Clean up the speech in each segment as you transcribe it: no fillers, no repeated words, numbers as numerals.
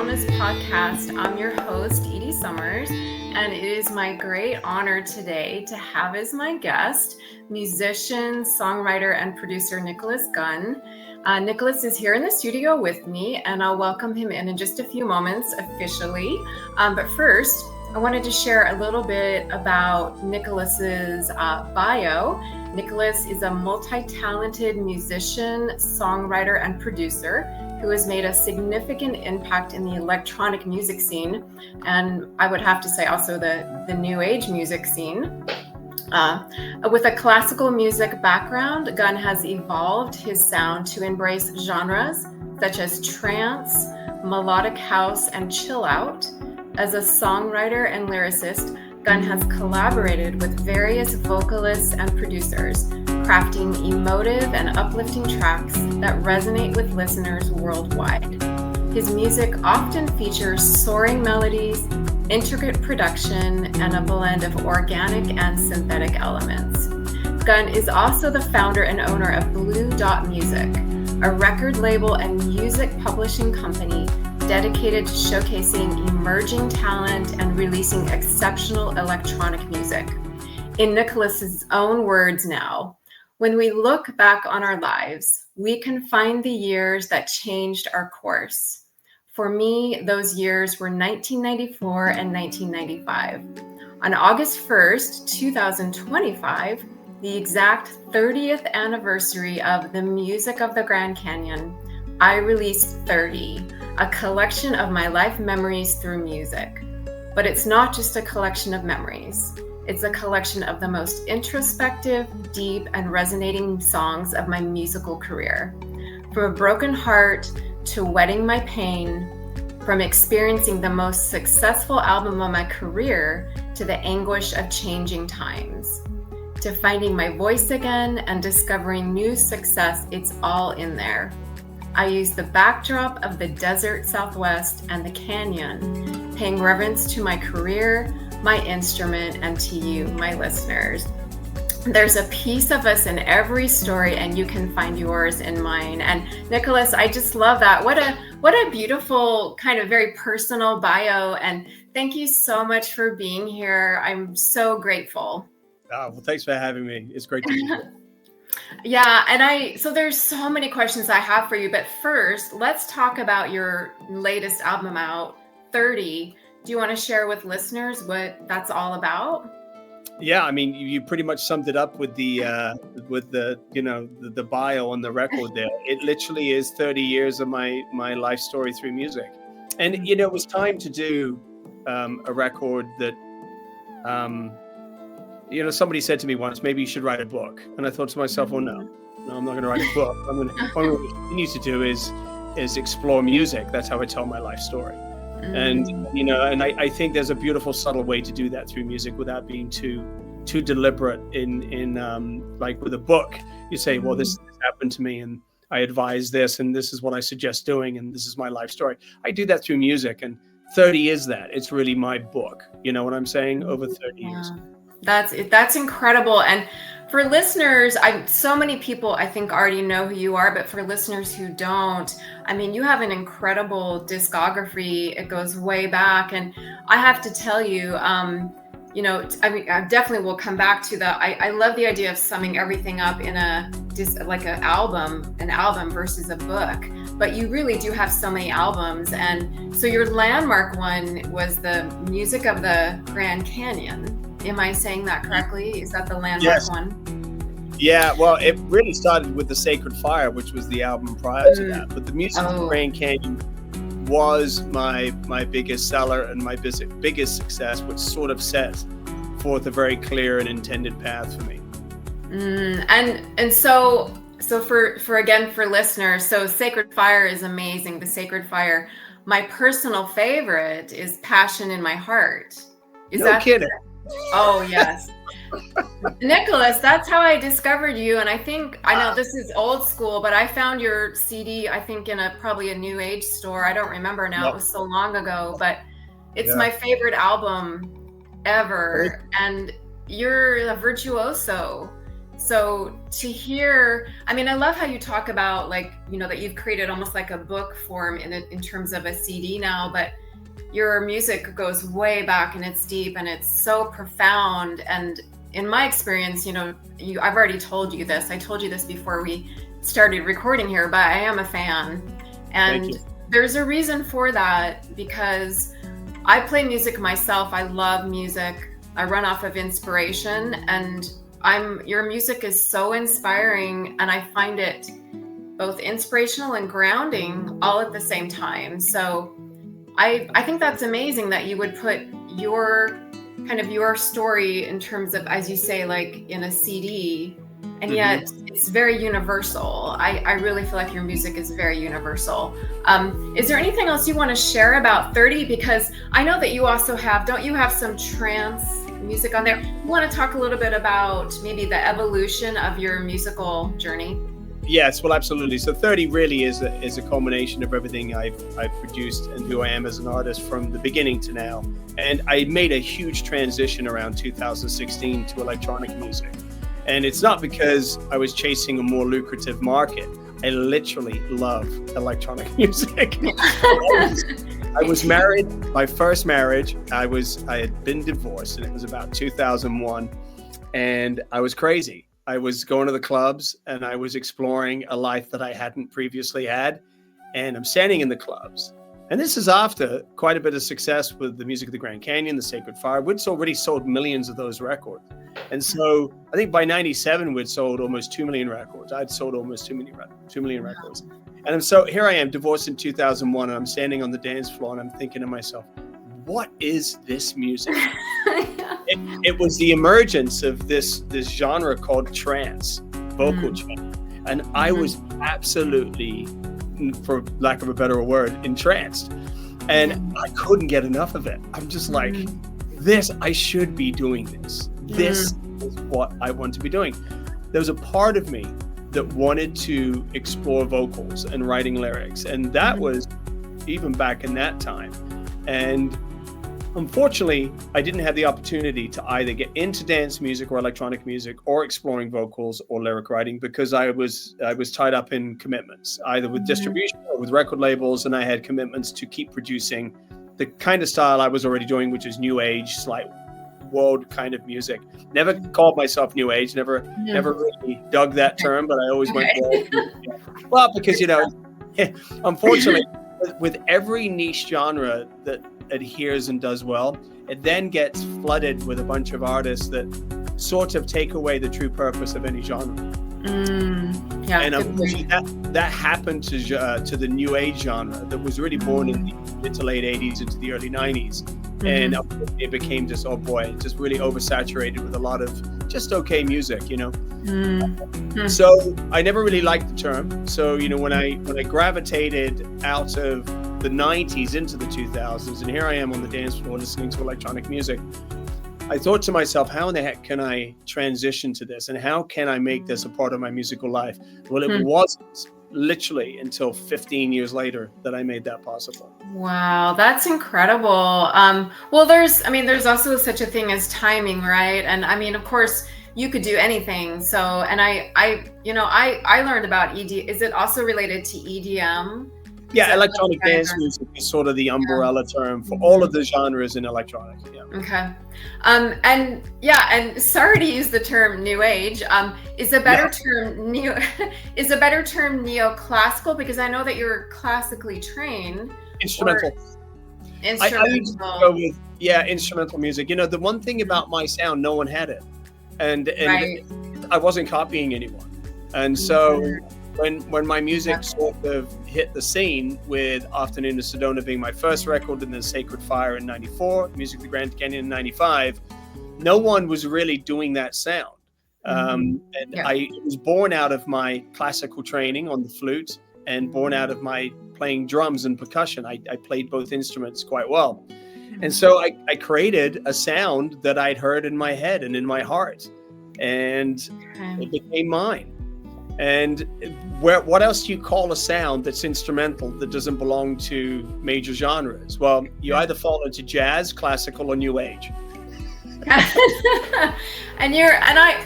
Wellness Podcast. I'm your host, Edie Summers, and it is my great honor today to have as my guest musician, songwriter, and producer Nicholas Gunn. Nicholas is here in the studio with me, and I'll welcome him in just a few moments officially. But first, I wanted to share a little bit about Nicholas's bio. Nicholas is a multi-talented musician, songwriter, and producer who has made a significant impact in the electronic music scene, and I would have to say also the new age music scene. With a classical music background, Gunn has evolved his sound to embrace genres such as trance, melodic house, and chill out. As a songwriter and lyricist, Gunn has collaborated with various vocalists and producers, crafting emotive and uplifting tracks that resonate with listeners worldwide. His music often features soaring melodies, intricate production, and a blend of organic and synthetic elements. Gunn is also the founder and owner of Blue Dot Music, a record label and music publishing company dedicated to showcasing emerging talent and releasing exceptional electronic music. In Nicholas's own words now, when we look back on our lives, we can find the years that changed our course. For me, those years were 1994 and 1995. On August 1st, 2025, the exact 30th anniversary of The Music of the Grand Canyon, I released 30, a collection of my life memories through music. But it's not just a collection of memories. It's a collection of the most introspective, deep, and resonating songs of my musical career. From a broken heart to wedding my pain, from experiencing the most successful album of my career to the anguish of changing times, to finding my voice again and discovering new success, it's all in there. I use the backdrop of the desert Southwest and the canyon, paying reverence to my career, my instrument, and to you, my listeners. There's a piece of us in every story, and you can find yours in mine. And Nicholas, I just love that. What a beautiful, kind of very personal bio. And thank you so much for being here. I'm so grateful. Well, thanks for having me. It's great to be here. Yeah, and so there's so many questions I have for you, but first, let's talk about your latest album out, 30. Do you want to share with listeners what that's all about? Yeah, I mean, you pretty much summed it up with the bio on the record there. It literally is 30 years of my life story through music. And, it was time to do a record that, somebody said to me once, maybe you should write a book. And I thought to myself, well, no, I'm not going to write a book. What I'm going to continue to do is explore music. That's how I tell my life story. And, and I think there's a beautiful, subtle way to do that through music without being too deliberate in like with a book. You say, well, this happened to me and I advise this and this is what I suggest doing and this is my life story. I do that through music, and 30 is that. It's really my book. You know what I'm saying? Over 30 years. That's incredible. And for listeners, so many people I think already know who you are, but for listeners who don't, I mean, you have an incredible discography. It goes way back, and I have to tell you, I definitely will come back to that. I love the idea of summing everything up in an album versus a book. But you really do have so many albums, and so your landmark one was The Music of the Grand Canyon. Am I saying that correctly? Is that the landmark one? Yeah, well, it really started with The Sacred Fire, which was the album prior to that. But The Music of the Grand Canyon was my biggest seller and my biggest success, which sort of set forth a very clear and intended path for me. And so for listeners, so Sacred Fire is amazing. The Sacred Fire. My personal favorite is Passion in My Heart. Is that kidding? Oh, yes. Nicholas, that's how I discovered you. And I know this is old school, but I found your CD, I think in probably a new age store. I don't remember now. It was so long ago, but it's my favorite album ever. And you're a virtuoso. So to hear, I mean, I love how you talk about, like, you know, that you've created almost like a book form in terms of a CD now, but your music goes way back and it's deep and it's so profound. And in my experience, you know, I've already told you this. I told you this before we started recording here, but I am a fan. And there's a reason for that, because I play music myself. I love music. I run off of inspiration, and your music is so inspiring, and I find it both inspirational and grounding all at the same time. So I think that's amazing that you would put your story in terms of, as you say, like in a CD, and yet it's very universal. I really feel like your music is very universal. Is there anything else you want to share about 30? Because I know that you also don't you have some trance music on there? You want to talk a little bit about maybe the evolution of your musical journey? Yes, well, absolutely. So 30 really is a culmination of everything I've produced and who I am as an artist from the beginning to now. And I made a huge transition around 2016 to electronic music. And it's not because I was chasing a more lucrative market. I literally love electronic music. I was married, my first marriage, I had been divorced, and it was about 2001, and I was crazy. I was going to the clubs and I was exploring a life that I hadn't previously had. And I'm standing in the clubs. And this is after quite a bit of success with the music of the Grand Canyon, the Sacred Fire. We'd already sold millions of those records. And so I think by 97, we'd sold almost 2 million records. I'd sold almost 2 million records. And so here I am, divorced in 2001, and I'm standing on the dance floor and I'm thinking to myself, what is this music? It was the emergence of this genre called trance, vocal trance. And I was absolutely, for lack of a better word, entranced. And I couldn't get enough of it. I'm just like, I should be doing this. This is what I want to be doing. There was a part of me that wanted to explore vocals and writing lyrics. And that was even back in that time. And unfortunately, I didn't have the opportunity to either get into dance music or electronic music or exploring vocals or lyric writing, because I was tied up in commitments, either with distribution or with record labels, and I had commitments to keep producing the kind of style I was already doing, which is new age, slight world kind of music. Never called myself new age, never really dug that term, but I always went world. Well, because, you know, unfortunately, with every niche genre that adheres and does well, it then gets flooded with a bunch of artists that sort of take away the true purpose of any genre. And unfortunately, that happened to the new age genre that was really born in the mid to late 80s into the early 90s. And it became just, oh boy, just really oversaturated with a lot of just okay music, you know. So I never really liked the term. So, you know, when I gravitated out of the 90s into the 2000s, and here I am on the dance floor listening to electronic music, I thought to myself, how in the heck can I transition to this, and how can I make this a part of my musical life? Well, it wasn't literally until 15 years later that I made that possible. Wow, that's incredible. Well, there's also such a thing as timing, right? And I mean, of course, you could do anything. So, and I learned about EDM. Is it also related to EDM? Yeah, electronic dance music is sort of the umbrella term for all of the genres in electronic. Yeah. Okay. And sorry to use the term new age. Is a better term neoclassical, because I know that you're classically trained. Instrumental. I used to go with instrumental music. You know, the one thing about my sound, no one had it, and I wasn't copying anyone, and so. When my music sort of hit the scene, with Afternoon of Sedona being my first record, and then Sacred Fire in 94, Music of the Grand Canyon in 95, no one was really doing that sound. It was born out of my classical training on the flute and born out of my playing drums and percussion. I played both instruments quite well. And so I created a sound that I'd heard in my head and in my heart, and it became mine. And what else do you call a sound that's instrumental that doesn't belong to major genres? Well, you either fall into jazz, classical, or new age.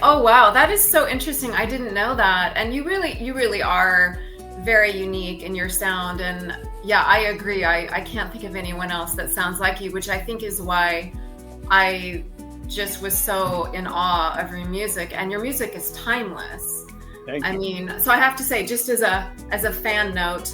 Oh wow, that is so interesting. I didn't know that. And you really are very unique in your sound. And yeah, I agree. I can't think of anyone else that sounds like you, which I think is why I just was so in awe of your music. And your music is timeless. Thank you. I mean, so I have to say, just as a fan note,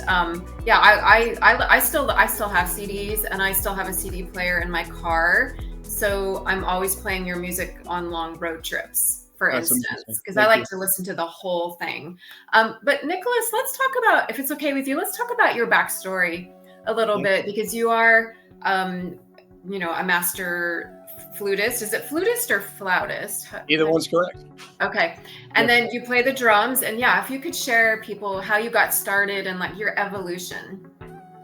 yeah, I still have CDs, and I still have a CD player in my car. So I'm always playing your music on long road trips, for instance, because I like to listen to the whole thing. But Nicholas, let's talk about, if it's okay with you, let's talk about your backstory a little bit, because you are, you know, a master flutist. Is it flutist or flautist? Either one's correct. Okay. And then you play the drums, and yeah, if you could share people how you got started and like your evolution.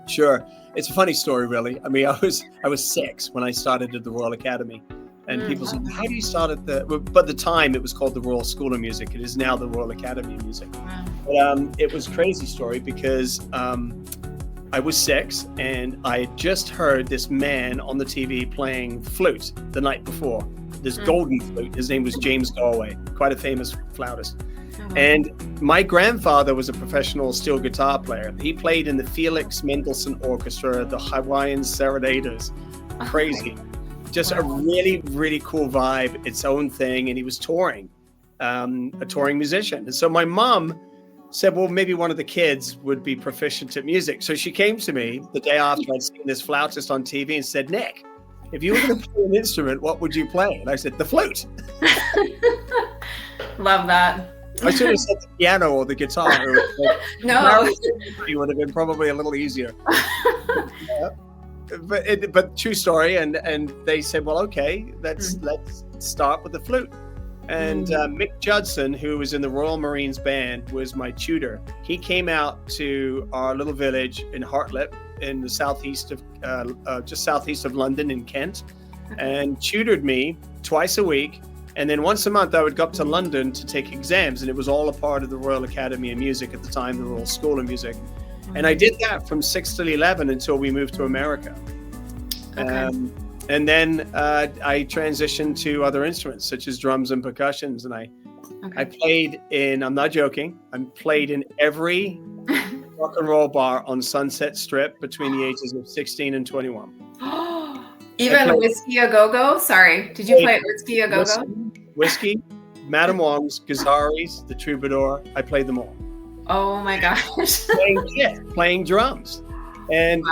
Sure. It's a funny story, really. I mean, I was 6 when I started at the Royal Academy, and people said, "How do you start at the?" But at the time, it was called the Royal School of Music. It is now the Royal Academy of Music. Wow. But it was a crazy story because I was 6, and I had just heard this man on the TV playing flute the night before. This golden flute. His name was James Galway, quite a famous flautist. And my grandfather was a professional steel guitar player. He played in the Felix Mendelssohn Orchestra, the Hawaiian Serenaders. Crazy. Just a really, really cool vibe, its own thing. And he was touring, a touring musician. And so my mom said, well, maybe one of the kids would be proficient at music. So she came to me the day after I'd seen this flautist on TV and said, Nick, if you were going to play an instrument, what would you play? And I said, the flute. Love that. I should have said the piano or the guitar. No. It would have been probably a little easier. But true story. And they said, well, okay, let's start with the flute. And Mick Judson, who was in the Royal Marines Band, was my tutor. He came out to our little village in Hartlip in the southeast of, just southeast of London in Kent, and tutored me twice a week. And then once a month, I would go up to London to take exams, and it was all a part of the Royal Academy of Music at the time, the Royal School of Music. And I did that from 6 till 11 until we moved to America. Okay. And then I transitioned to other instruments, such as drums and percussions. And I played in, I'm not joking, I played in every rock and roll bar on Sunset Strip between the ages of 16 and 21. Even Whiskey A Go-Go? Sorry, did you play Whiskey A Go-Go? Whiskey, Madame Wong's, Gazzari's, the Troubadour. I played them all. Oh my gosh. playing drums. And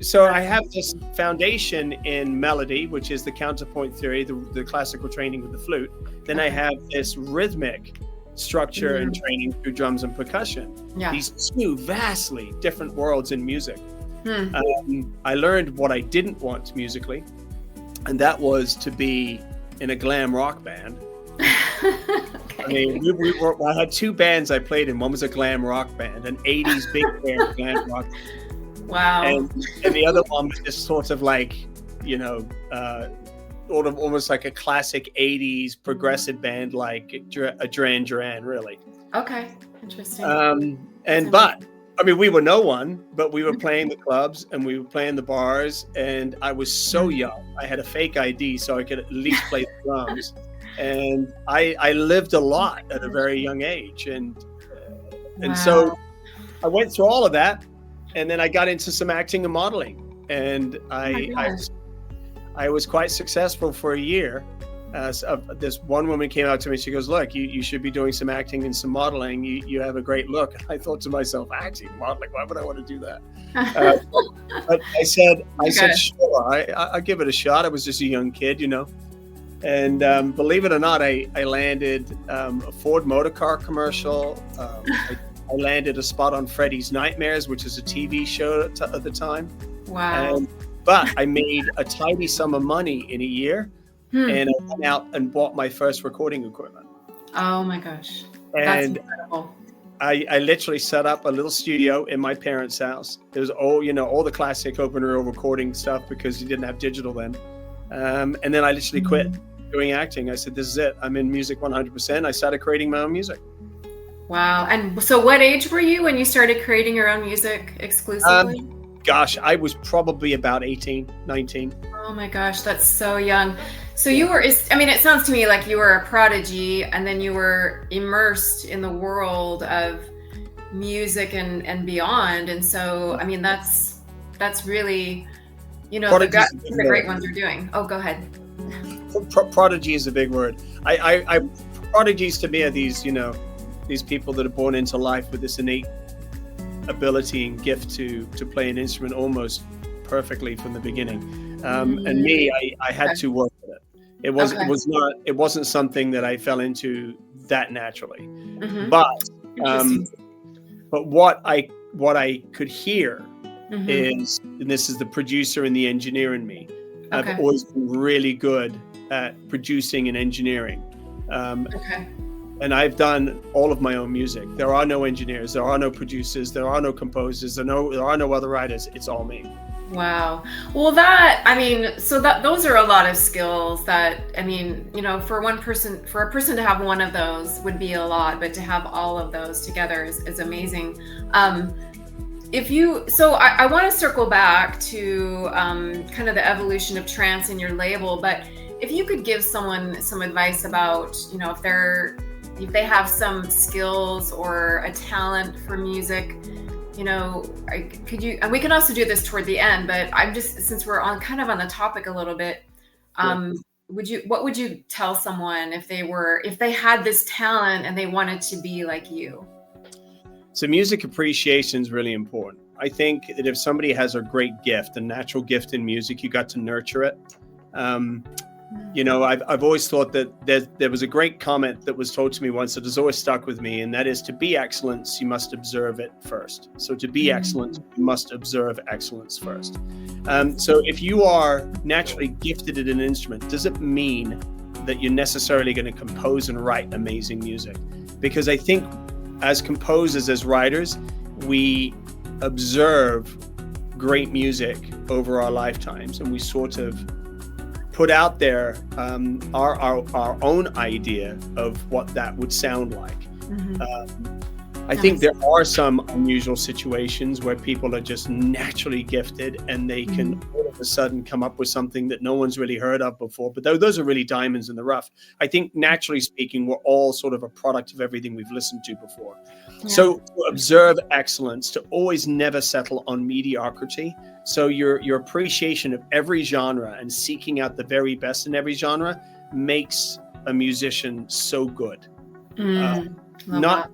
so I have this foundation in melody, which is the counterpoint theory, the classical training with the flute. Then I have this rhythmic structure and training through drums and percussion. Yeah. These two vastly different worlds in music. I learned what I didn't want musically, and that was to be in a glam rock band. I mean, I had 2 bands I played in. One was a glam rock band, an 80s big band glam rock band. Wow. And the other one was just sort of like, you know, almost like a classic 80s progressive band, like a Duran Duran, really. Okay, interesting. But I mean, we were no one, but we were playing the clubs and we were playing the bars, and I was so young. I had a fake ID so I could at least play the drums. And I lived a lot at a very young age. And so I went through all of that, and then I got into some acting and modeling. And I was quite successful for a year. This one woman came out to me. She goes, "Look, you should be doing some acting and some modeling. You have a great look." I thought to myself, "Acting, modeling? Why would I want to do that?" But I said, "Sure, I'll give it a shot." I was just a young kid, you know. And believe it or not, I landed a Ford motor car commercial. I landed a spot on Freddy's Nightmares, which is a TV show at the time. Wow! But I made a tidy sum of money in a year. And I went out and bought my first recording equipment. Oh my gosh. That's incredible. I literally set up a little studio in my parents' house. It was all the classic open reel recording stuff because you didn't have digital then. And then I literally quit doing acting. I said, this is it. I'm in music 100%. I started creating my own music. Wow. And so what age were you when you started creating your own music exclusively? Gosh, I was probably about 18, 19. Oh my gosh, that's so young. So you were, I mean, it sounds to me like you were a prodigy and then you were immersed in the world of music and beyond. And so, I mean, that's really, you know, the great ones are doing. Oh, go ahead. Prodigy is a big word. Prodigies to me are these, you know, these people that are born into life with this innate ability and gift to play an instrument almost perfectly from the beginning. And me, I had to work with it. It wasn't something that I fell into that naturally. But what I could hear is, and this is the producer and the engineer in me. I've always been really good at producing and engineering. And I've done all of my own music. There are no engineers, there are no producers, there are no composers, there are no other writers. It's all me. Wow. Well, those are a lot of skills that, I mean, you know, for a person to have one of those would be a lot, but to have all of those together is amazing. I want to circle back to kind of the evolution of Trance in your label, but if you could give someone some advice about, you know, if they have some skills or a talent for music, you know, and we can also do this toward the end, but since we're on the topic a little bit, what would you tell someone if they had this talent and they wanted to be like you? So music appreciation is really important. I think that if somebody has a great gift, a natural gift in music, you got to nurture it. You know, I've always thought that there was a great comment that was told to me once that has always stuck with me, and that is, to be excellence, you must observe it first. So to be excellent, you must observe excellence first. So if you are naturally gifted at an instrument, does it mean that you're necessarily going to compose and write amazing music? Because I think as composers, as writers, we observe great music over our lifetimes, and we sort of put out there our own idea of what that would sound like. I think there are some unusual situations where people are just naturally gifted and they can all of a sudden come up with something that no one's really heard of before. But those are really diamonds in the rough. I think naturally speaking, we're all sort of a product of everything we've listened to before. So to observe excellence, to always never settle on mediocrity. So your appreciation of every genre and seeking out the very best in every genre makes a musician so good. Not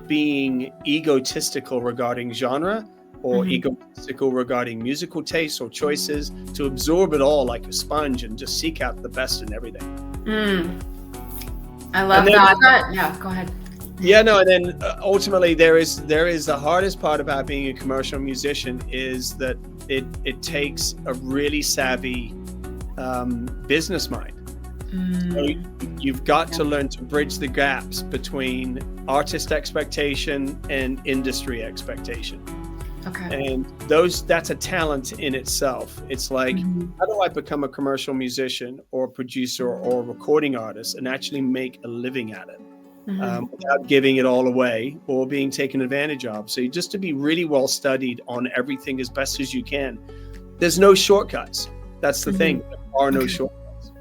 being egotistical regarding genre or egotistical regarding musical tastes or choices, to absorb it all like a sponge and just seek out the best in everything. I love that. Yeah, go ahead. Yeah, no, and then ultimately there is the hardest part about being a commercial musician is that it takes a really savvy business mind. So you've got to learn to bridge the gaps between artist expectation and industry expectation. And that's a talent in itself. It's like, how do I become a commercial musician or a producer or a recording artist and actually make a living at it? Without giving it all away or being taken advantage of. So just to be really well studied on everything as best as you can. There's no shortcuts. That's the thing. There are no shortcuts.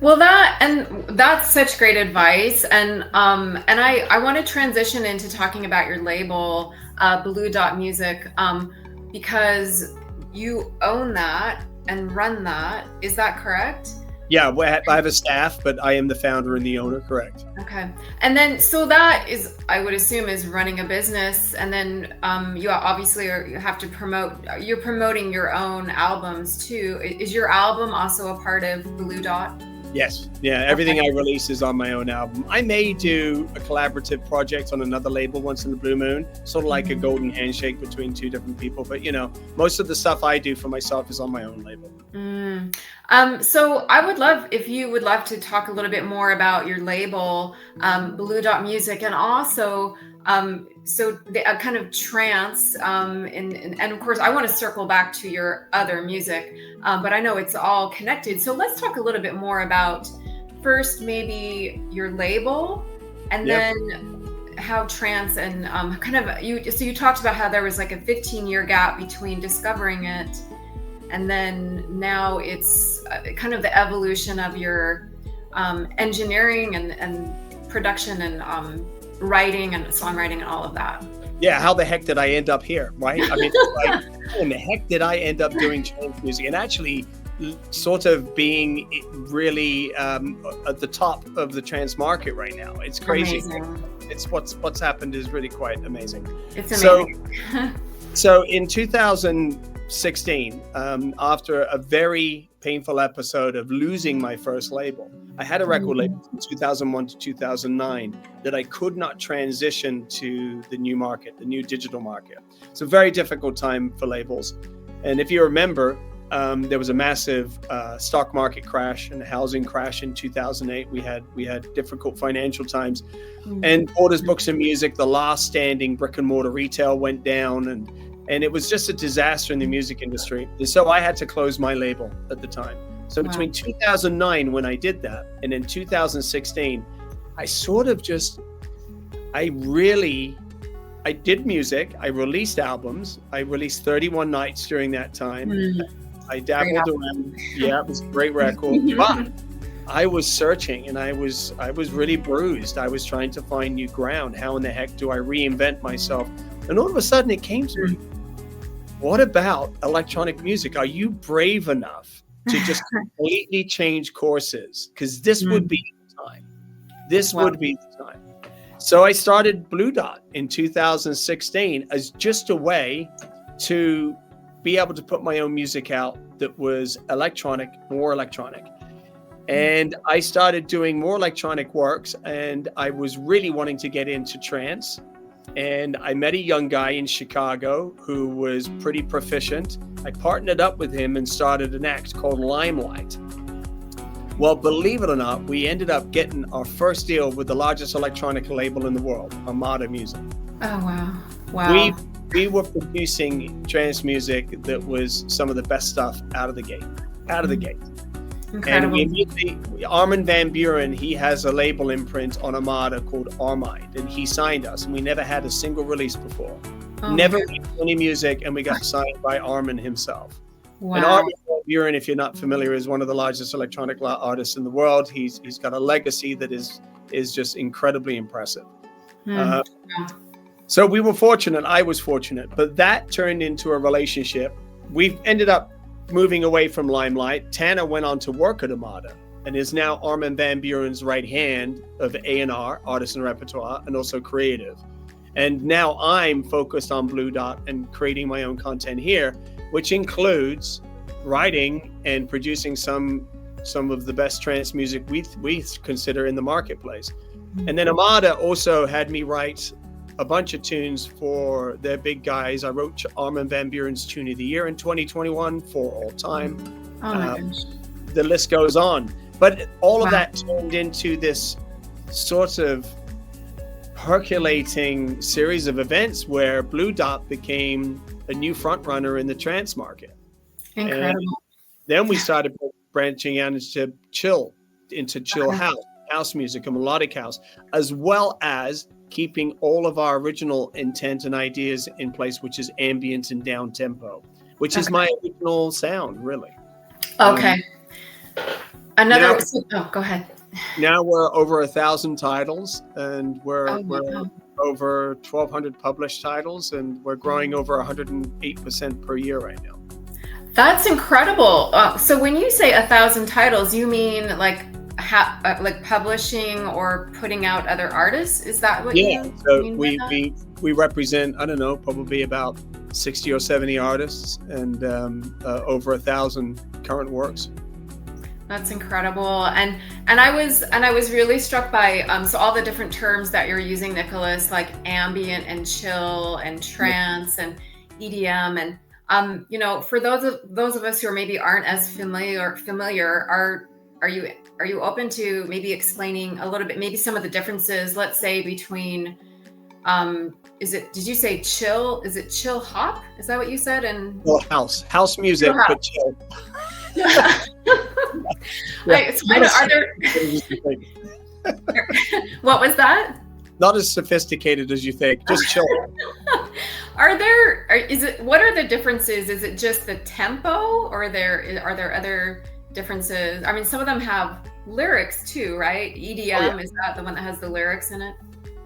Well, that's such great advice. And I want to transition into talking about your label, Blue Dot Music, because you own that and run that. Is that correct? Yeah, I have a staff, but I am the founder and the owner, correct. Okay. And then, so that is, I would assume, is running a business. And then you obviously you have to you're promoting your own albums too. Is your album also a part of Blue Dot? Yes. Yeah, everything I release is on my own album. I may do a collaborative project on another label once in the blue moon, sort of like a golden handshake between two different people. But, you know, most of the stuff I do for myself is on my own label. So I would love, if you would love to talk a little bit more about your label, Blue Dot Music, and also so the kind of Trance, and of course I want to circle back to your other music, but I know it's all connected. So let's talk a little bit more about first maybe your label, and then how Trance and kind of you talked about how there was like a 15-year gap between discovering it and then now it's kind of the evolution of your engineering and production and writing and songwriting and all of that. Yeah, how the heck did I end up here, right? I mean, like, how in the heck did I end up doing trance music and actually sort of being really at the top of the trance market right now? It's crazy. Amazing. It's what's happened is really quite amazing. It's amazing. So in 2016, after a very painful episode of losing my first label, I had a record label from 2001 to 2009 that I could not transition to the new market, the new digital market. It's a very difficult time for labels. And if you remember, there was a massive stock market crash and housing crash in 2008. We had difficult financial times, and Borders Books and Music, the last standing brick and mortar retail, went down, and it was just a disaster in the music industry. And so I had to close my label at the time. So between 2009, when I did that, and in 2016, I sort of just, I did music. I released albums. I released 31 Nights during that time. I dabbled around. Yeah, it was a great record. But I was searching, and I was really bruised. I was trying to find new ground. How in the heck do I reinvent myself? And all of a sudden it came to me, what about electronic music? Are you brave enough to just completely change courses? Because this would be the time. This would be the time. So I started Blue Dot in 2016 as just a way to be able to put my own music out that was electronic, more electronic. And I started doing more electronic works, and I was really wanting to get into trance. And I met a young guy in Chicago who was pretty proficient. I partnered up with him and started an act called Limelight. Well, believe it or not, we ended up getting our first deal with the largest electronic label in the world, Armada Music. Oh, wow. Wow. We were producing trance music that was some of the best stuff out of the gate. Incredible. And we immediately, Armin van Buuren, he has a label imprint on Armada called Armind, and he signed us, and we never had a single release before. Never made any music, and we got signed by Armin himself. Wow. And Armin van Buuren, if you're not familiar, is one of the largest electronic artists in the world. He's got a legacy that is just incredibly impressive. So we were fortunate. I was fortunate, but that turned into a relationship. We've ended up moving away from Limelight. Tanner went on to work at Armada and is now Armin van Buuren's right hand of A&R, artist and repertoire, and also creative. And now I'm focused on Blue Dot and creating my own content here, which includes writing and producing some of the best trance music we consider in the marketplace. And then Armada also had me write a bunch of tunes for their big guys. I wrote Armin van Buuren's Tune of the Year in 2021 for all time. The list goes on. But all of that turned into this sort of percolating series of events where Blue Dot became a new front runner in the trance market. Incredible. And then we started branching out into chill house music and melodic house, as well as keeping all of our original intent and ideas in place, which is ambient and down tempo, which is my original sound, really. Okay. Go ahead. Now we're over 1,000 titles, and we're over 1,200 published titles, and we're growing over 108% per year right now. That's incredible. So when you say 1,000 titles, you mean like publishing or putting out other artists? Is that what you mean? So we represent, I don't know, probably about 60 or 70 artists and over 1,000 current works. That's incredible. And I was really struck by so all the different terms that you're using, Nicholas, like ambient and chill and trance and EDM, and for those of us who maybe aren't as familiar, are you open to maybe explaining a little bit, maybe some of the differences, let's say between, did you say chill? Is it chill hop? Is that what you said? And well, house music, chill but chill. What was that? Not as sophisticated as you think, just chill. What are the differences? Is it just the tempo, or are there other differences? I mean, some of them have lyrics too, right? EDM, is that the one that has the lyrics in it?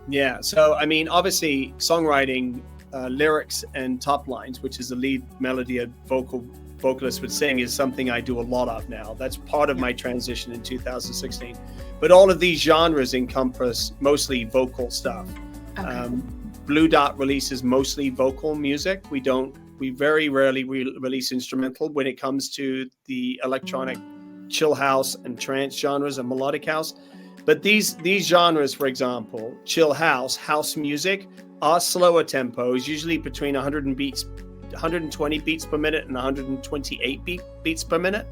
Yeah. So, I mean, obviously, songwriting, lyrics and top lines, which is the lead melody a vocalist would sing, is something I do a lot of now. That's part of my transition in 2016. But all of these genres encompass mostly vocal stuff. Okay. Blue Dot releases mostly vocal music. We very rarely release instrumental when it comes to the electronic chill house and trance genres and melodic house. But these genres, for example, chill house music, are slower tempos, usually between 120 beats per minute and 128 beats per minute.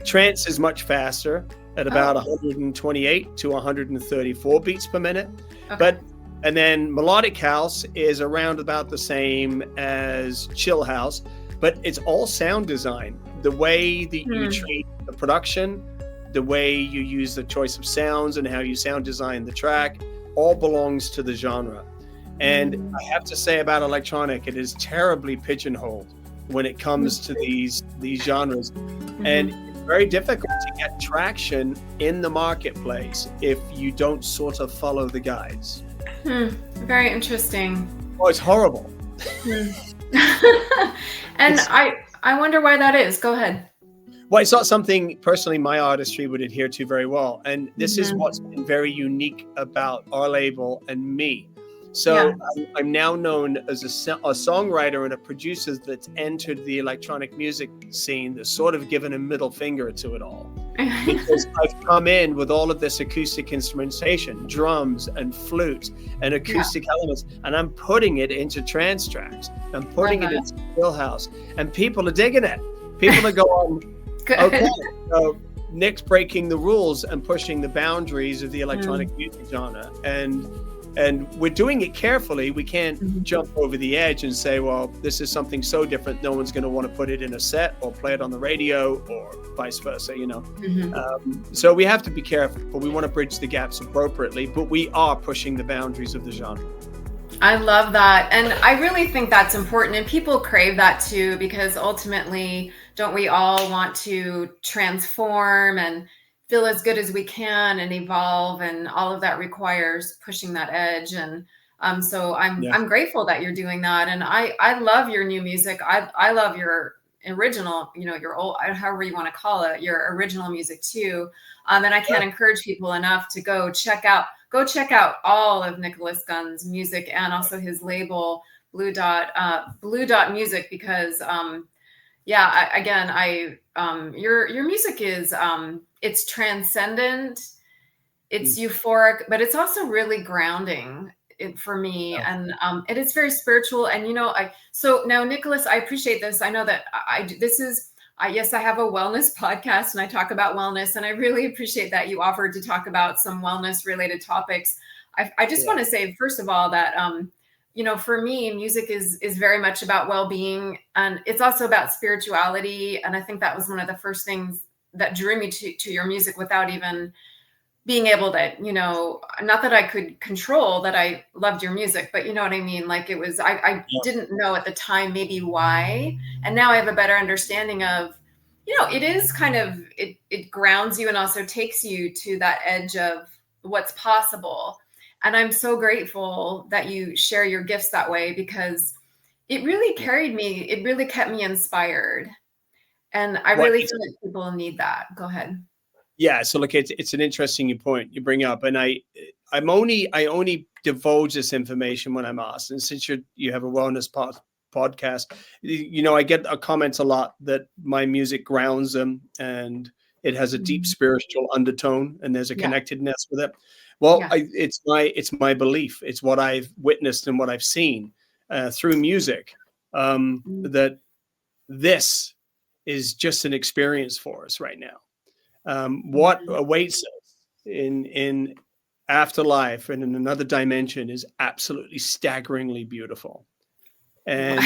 Trance is much faster at about 128 to 134 beats per minute. Okay. And then melodic house is around about the same as chill house, but it's all sound design. The way that you treat the production, the way you use the choice of sounds and how you sound design the track, all belongs to the genre. And I have to say about electronic, it is terribly pigeonholed when it comes to these genres. And it's very difficult to get traction in the marketplace if you don't sort of follow the guides. Very interesting. Oh, it's horrible. And I wonder why that is. Go ahead. Well, it's not something personally my artistry would adhere to very well. And this is what's been very unique about our label and me. So I'm now known as a songwriter and a producer that's entered the electronic music scene that's sort of given a middle finger to it all. Because I've come in with all of this acoustic instrumentation, drums and flute and acoustic elements, and I'm putting it into trance tracks. I'm putting it into chill house, and people are digging it. People are going, okay, so Nick's breaking the rules and pushing the boundaries of the electronic music genre. And we're doing it carefully. We can't jump over the edge and say, well, this is something so different, no one's going to want to put it in a set or play it on the radio or vice versa, you know. So we have to be careful, but we want to bridge the gaps appropriately, but we are pushing the boundaries of the genre. I love that. And I really think that's important. And people crave that too, because ultimately, don't we all want to transform and feel as good as we can and evolve, and all of that requires pushing that edge. And so I'm grateful that you're doing that. And I love your new music. I love your original, you know, your old, however you want to call it, your original music too. And I can't encourage people enough to go check out all of Nicholas Gunn's music, and also his label Blue Dot Music, because your music is it's transcendent, it's euphoric, but it's also really grounding for me. And it is very spiritual. And so now, Nicholas, I appreciate this. I know that I have a wellness podcast and I talk about wellness, and I really appreciate that you offered to talk about some wellness related topics. I just want to say, first of all, that for me, music is very much about well-being, and it's also about spirituality. And I think that was one of the first things that drew me to your music, without even being able to, not that I could control that I loved your music, but you know what I mean? Like, it was, I didn't know at the time maybe why. And now I have a better understanding of, it is kind of, it grounds you and also takes you to that edge of what's possible. And I'm so grateful that you share your gifts that way, because it really carried me. It really kept me inspired. And I really feel like people need that. Go ahead. Yeah. So look, it's an interesting point you bring up. And I only divulge this information when I'm asked. And since you have a wellness podcast, I get comments a lot that my music grounds them and it has a deep spiritual undertone and there's a connectedness with it. Well, it's my belief. It's what I've witnessed and what I've seen through music, that this is just an experience for us right now. What awaits us in afterlife and in another dimension is absolutely staggeringly beautiful. And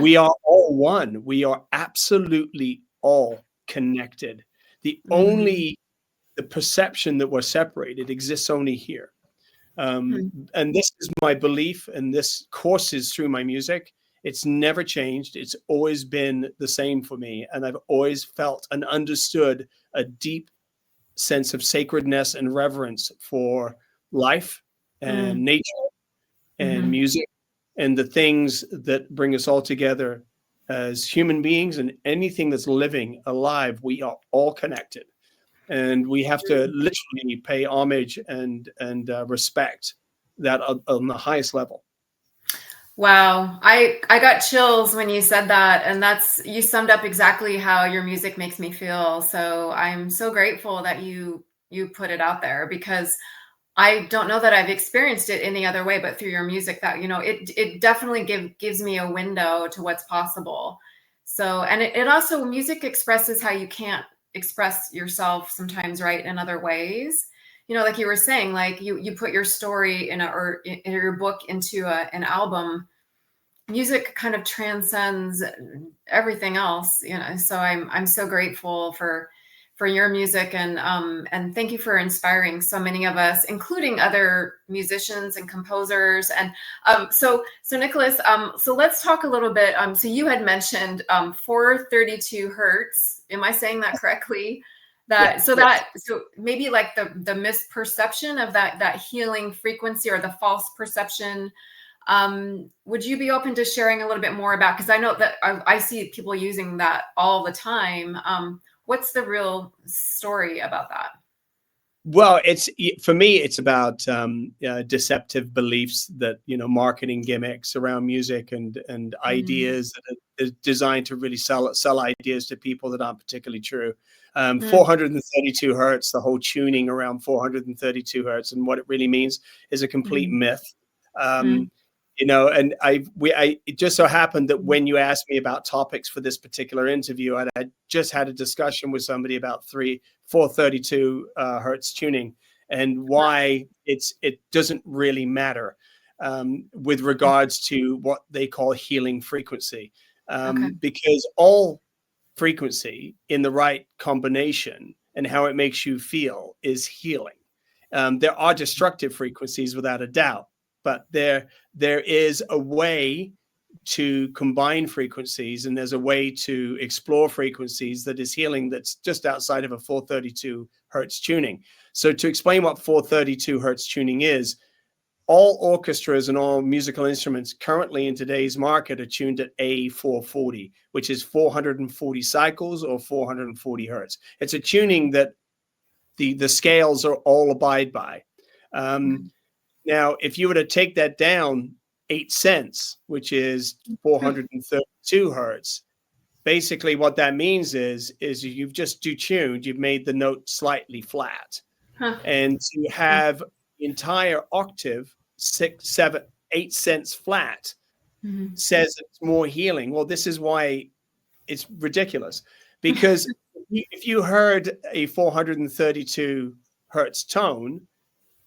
we are all one. We are absolutely all connected. The perception that we're separated exists only here. Hmm. And this is my belief, and this courses through my music. It's never changed. It's always been the same for me. And I've always felt and understood a deep sense of sacredness and reverence for life and Mm. nature and Hmm. music and the things that bring us all together as human beings. And anything that's living, alive, we are all connected. And we have to literally pay homage and respect that on the highest level. Wow. I got chills when you said that, and that's you summed up exactly how your music makes me feel. So I'm so grateful that you put it out there, because I don't know that I've experienced it any other way but through your music. That, it definitely gives me a window to what's possible. So, and it also, music expresses how you can't express yourself sometimes, right, in other ways. Like you were saying, like you put your story in your book into an album. Music kind of transcends everything else, so I'm so grateful for your music, and thank you for inspiring so many of us, including other musicians and composers. And so Nicholas, so let's talk a little bit. So you had mentioned 432 hertz. Am I saying that correctly? Yeah, yes. So maybe like the misperception of that healing frequency, or the false perception. Would you be open to sharing a little bit more about, because I know that I see people using that all the time. What's the real story about that? Well, for me, it's about deceptive beliefs that, marketing gimmicks around music and Mm, ideas that are designed to really sell ideas to people that aren't particularly true. mm, 432 hertz, the whole tuning around 432 hertz and what it really means is a complete mm, myth. mm, Um, and it just so happened that when you asked me about topics for this particular interview, I just had a discussion with somebody about 432 hertz tuning and why it doesn't really matter with mm. regards to what they call healing frequency, Okay. because all frequency in the right combination and how it makes you feel is healing. There are destructive frequencies without a doubt, but there is a way to combine frequencies, and there's a way to explore frequencies that is healing, that's just outside of a 432 hertz tuning. So to explain what 432 hertz tuning is, all orchestras and all musical instruments currently in today's market are tuned at A440, which is 440 cycles or 440 hertz. It's a tuning that the scales are all abide by. Um, Mhm. Now, if you were to take that down 8 cents, which is Mhm. 432 hertz, basically what that means is you've just detuned, you've made the note slightly flat. Huh. And to have the entire octave 6, 7, 8 cents flat Mhm. says it's more healing. Well, this is why it's ridiculous, because if you heard a 432 hertz tone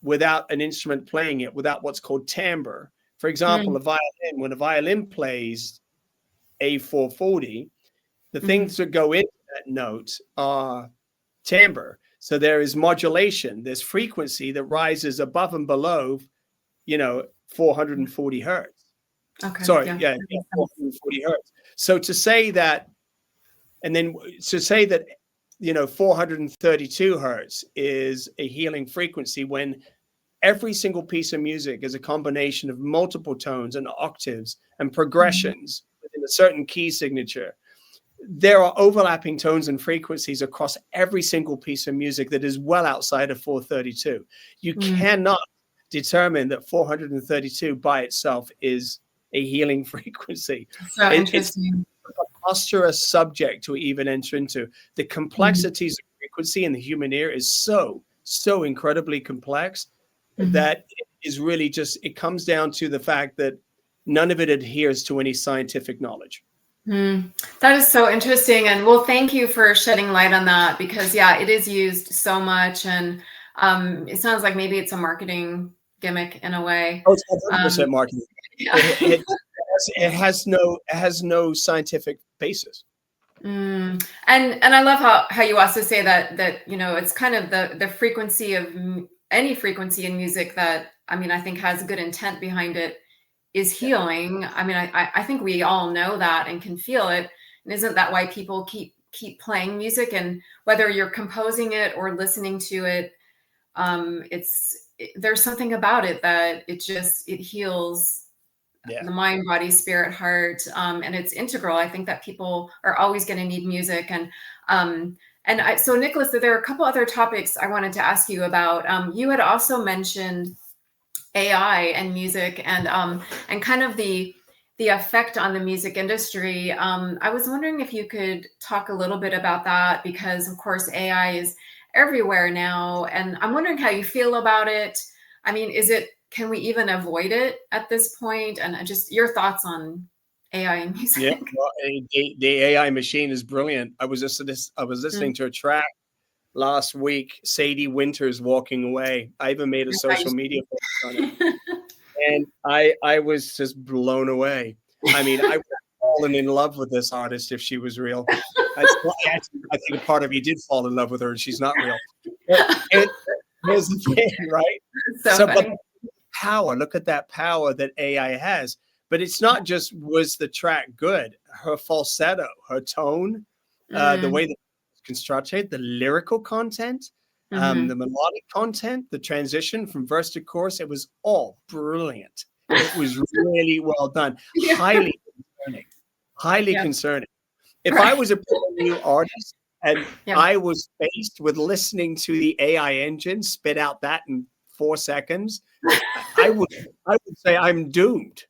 without an instrument playing it, without what's called timbre. For example, Mm, a violin, when a violin plays A440, the mhm. things that go into that note are timbre. So there is modulation, there's frequency that rises above and below, 440 hertz. Okay. Sorry, Yeah. yeah, That yeah, makes sense. 440 hertz. So to say that, and then to say that, 432 hertz is a healing frequency when every single piece of music is a combination of multiple tones and octaves and Mhm. progressions within a certain key signature. There are overlapping tones and frequencies across every single piece of music that is well outside of 432. You Mm. cannot determine that 432 by itself is a healing frequency. So It's interesting. a preposterous subject to even enter into. The Mhm. complexities of frequency in the human ear is so incredibly complex Mhm. that it is really just, it comes down to the fact that none of it adheres to any scientific knowledge. Mm. That is so interesting. And well, thank you for shedding light on that, because yeah, it is used so much. And it sounds like maybe it's a marketing gimmick in a way. Oh, it's Um, 100% marketing. yeah. It has no scientific basis. And I love how you also say that it's kind of the frequency of any frequency in music that I mean, I think has good intent behind it, is healing. I mean, I think we all know that and can feel it. And isn't that why people keep playing music? And whether you're composing it or listening to it, there's something about it that it heals the mind, body, spirit, heart, and it's integral. I think that people are always going to need music, so Nicholas, there are a couple other topics I wanted to ask you about. You had also mentioned AI and music, and kind of the effect on the music industry. I was wondering if you could talk a little bit about that, because of course AI is everywhere now, and I'm wondering how you feel about it. I mean, can we even avoid it at this point? And just your thoughts on AI and music. Yeah, well, the AI machine is brilliant. I was listening to a track last week, Sadie Winters, Walking Away. I even made a social media post on it. And I was just blown away. I mean, I would have fallen in love with this artist if she was real. I think a part of me did fall in love with her, and she's not real. Here's the thing, right? But power, look at that power that AI has. But it's not just, was the track good? Her falsetto, her tone, the way that it's constructed, the lyrical content, the melodic content, the transition from verse to chorus, it was all brilliant. It was really well done. Highly concerning. If I was a new artist and I was faced with listening to the AI engine spit out that in 4 seconds, I would say I'm doomed.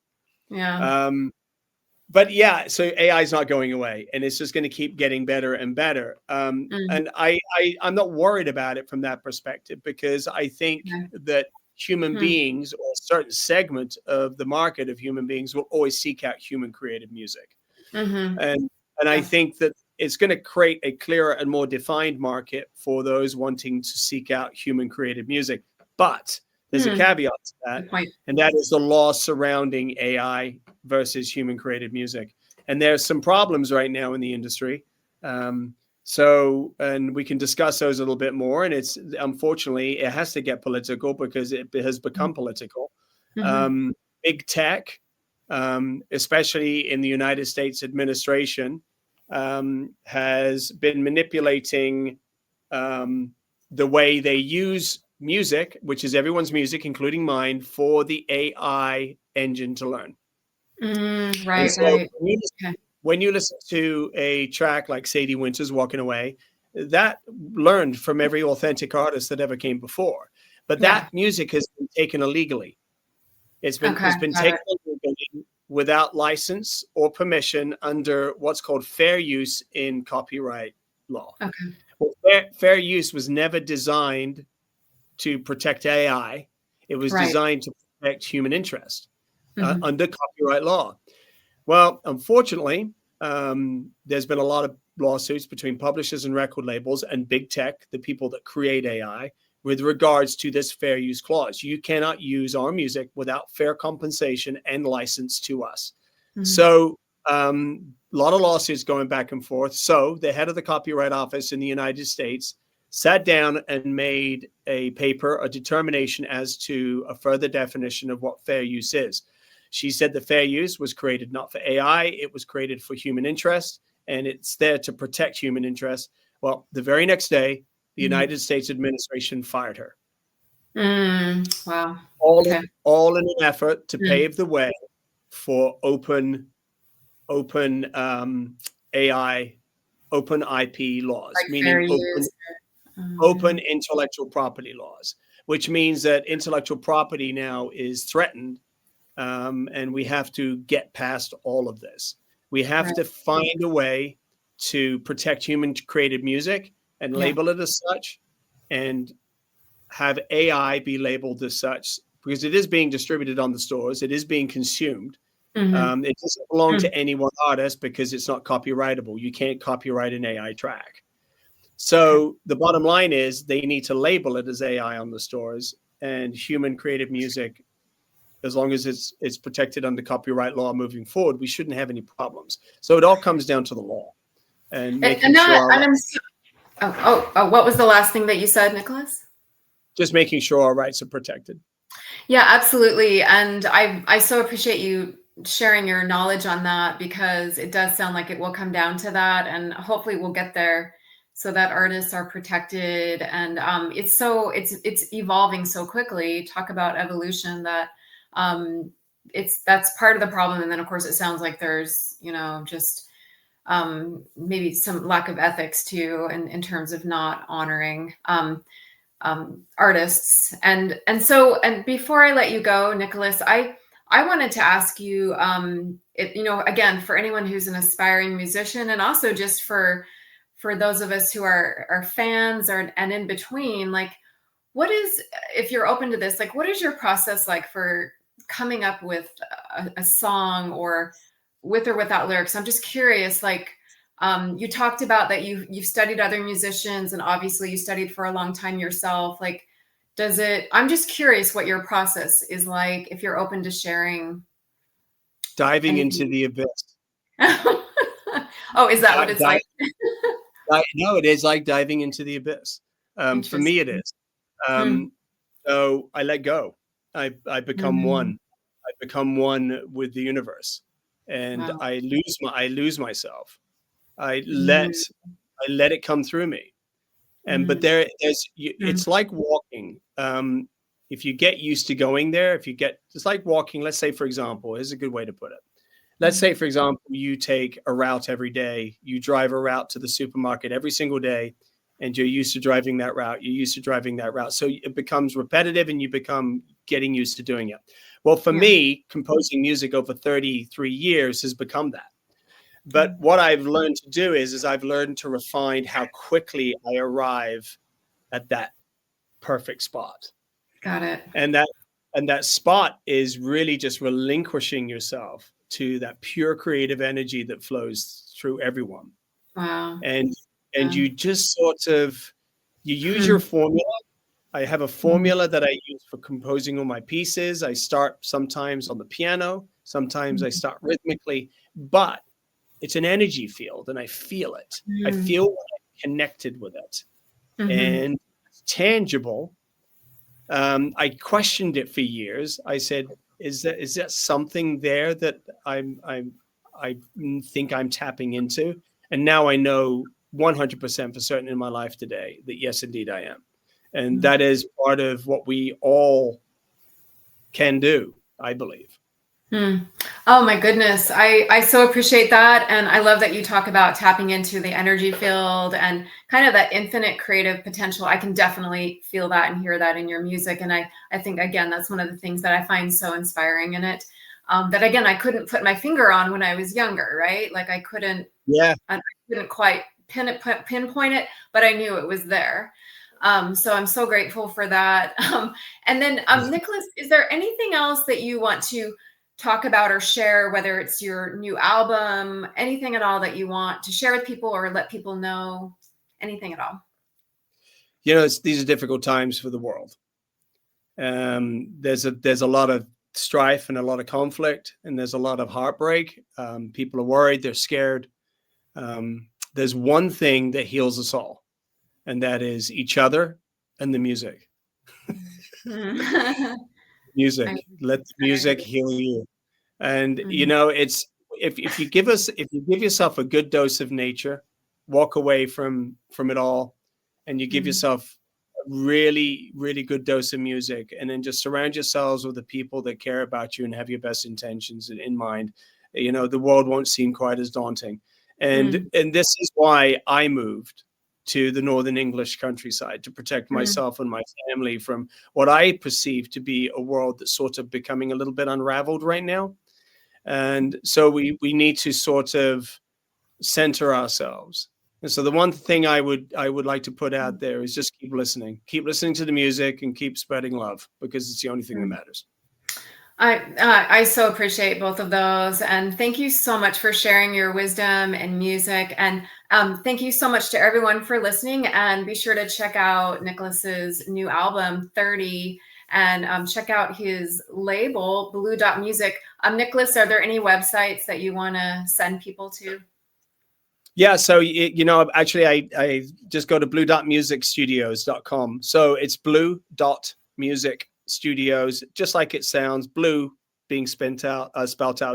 But yeah, so AI is not going away, and it's just going to keep getting better and better. And I'm not worried about it from that perspective, because I think that human beings, or a certain segment of the market of human beings, will always seek out human created music. And I think that it's going to create a clearer and more defined market for those wanting to seek out human created music. But there's a caveat to that, and that is the law surrounding AI versus human created music. And there's some problems right now in the industry. And we can discuss those a little bit more. And it's, unfortunately, it has to get political, because it has become political. Big tech, especially in the United States administration, has been manipulating the way they use music, which is everyone's music, including mine, for the AI engine to learn. When you listen to a track like Sadie Winters, Walking Away, that learned from every authentic artist that ever came before. But that music has been taken illegally. It's been taken illegally without license or permission under what's called fair use in copyright law. Well, fair use was never designed to protect AI. It was designed to protect human interest under copyright law. Well, unfortunately, there's been a lot of lawsuits between publishers and record labels and big tech, the people that create AI, with regards to this fair use clause. You cannot use our music without fair compensation and license to us. So a lot of lawsuits going back and forth. So the head of the Copyright Office in the United States sat down and made a paper, a determination as to a further definition of what fair use is. She said the fair use was created not for AI, it was created for human interest, and it's there to protect human interest. Well, the very next day, the United States administration fired her. Wow. All in an effort to pave the way for open AI, open IP laws, like meaning open intellectual property laws, which means that intellectual property now is threatened. And we have to get past all of this. We have to find a way to protect human created music and label it as such, and have AI be labeled as such, because it is being distributed on the stores. It is being consumed. It doesn't belong to any one artist, because it's not copyrightable. You can't copyright an AI track. So the bottom line is they need to label it as AI on the stores, and human creative music, as long as it's protected under copyright law moving forward, we shouldn't have any problems. So it all comes down to the law and making what was the last thing that you said, Nicholas? Just making sure our rights are protected. Yeah, absolutely. And I so appreciate you sharing your knowledge on that, because it does sound like it will come down to that, and hopefully we'll get there so that artists are protected. And it's evolving so quickly. Talk about evolution, that that's part of the problem. And then of course it sounds like there's, just maybe some lack of ethics too, in terms of not honoring artists. And before I let you go, Nicholas, I wanted to ask you, again, for anyone who's an aspiring musician, and also just for those of us who are fans, and in between, like, what is, if you're open to this, like, what is your process like for coming up with a song, or with or without lyrics? I'm just curious, like, you talked about that you've studied other musicians, and obviously you studied for a long time yourself. Like, I'm just curious what your process is like, if you're open to sharing Diving anything. into the abyss. Oh, is that what it's like? No, it is like diving into the abyss. For me, it is. So I let go. I become one. I become one with the universe, and Wow. I lose myself. I let it come through me. But it's like walking. If you get used to going there, it's like walking. Let's say, for example, here's a good way to put it. Let's say, for example, you take a route every day. You drive a route to the supermarket every single day, and you're used to driving that route. You're used to driving that route. So it becomes repetitive, and you become getting used to doing it. Well, for me, composing music over 33 years has become that. But what I've learned to do is I've learned to refine how quickly I arrive at that perfect spot. Got it. And that spot is really just relinquishing yourself to that pure creative energy that flows through everyone. Wow. And you just sort of, you use your formula. I have a formula that I use for composing all my pieces. I start sometimes on the piano, sometimes I start rhythmically, but it's an energy field, and I feel it. I feel when I'm connected with it, and it's tangible. I questioned it for years. I said, "Is that something there that I think I'm tapping into?" And now I know 100% for certain in my life today that yes, indeed, I am, and that is part of what we all can do, I believe. Oh my goodness. I so appreciate that. And I love that you talk about tapping into the energy field and kind of that infinite creative potential. I can definitely feel that and hear that in your music. And I think, again, that's one of the things that I find so inspiring in it. That, again, I couldn't put my finger on when I was younger, right? Like I couldn't quite pinpoint it, but I knew it was there. So I'm so grateful for that. And then Nicholas, is there anything else that you want to talk about or share, whether it's your new album, anything at all that you want to share with people or let people know, anything at all? These are difficult times for the world. There's a lot of strife and a lot of conflict, and there's a lot of heartbreak. People are worried, they're scared. There's one thing that heals us all, and that is each other and the music. Music. Let the music heal you. And it's if you give yourself a good dose of nature, walk away from it all, and you give yourself a really, really good dose of music, and then just surround yourselves with the people that care about you and have your best intentions in mind, the world won't seem quite as daunting. And this is why I moved to the Northern English countryside, to protect myself and my family from what I perceive to be a world that's sort of becoming a little bit unraveled right now. And so we need to sort of center ourselves. And so the one thing I would like to put out there is just keep listening to the music, and keep spreading love, because it's the only thing that matters. I so appreciate both of those. And thank you so much for sharing your wisdom and music. And thank you so much to everyone for listening. And be sure to check out Nicholas's new album, 30, and check out his label, Blue Dot Music. Nicholas, are there any websites that you want to send people to? Yeah, so actually I just go to blue.musicstudios.com. So it's blue.musicstudios.com. Studios, just like it sounds, blue being spelled out,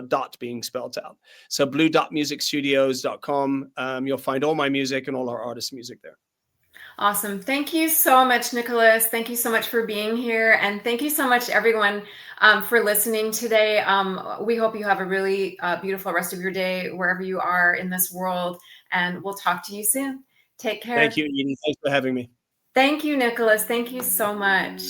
dot being spelled out. So blue.musicstudios.com. You'll find all my music and all our artists' music there. Awesome. Thank you so much, Nicholas. Thank you so much for being here. And thank you so much, everyone, for listening today. We hope you have a really beautiful rest of your day, wherever you are in this world. And we'll talk to you soon. Take care. Thank you, Edie. Thanks for having me. Thank you, Nicholas. Thank you so much.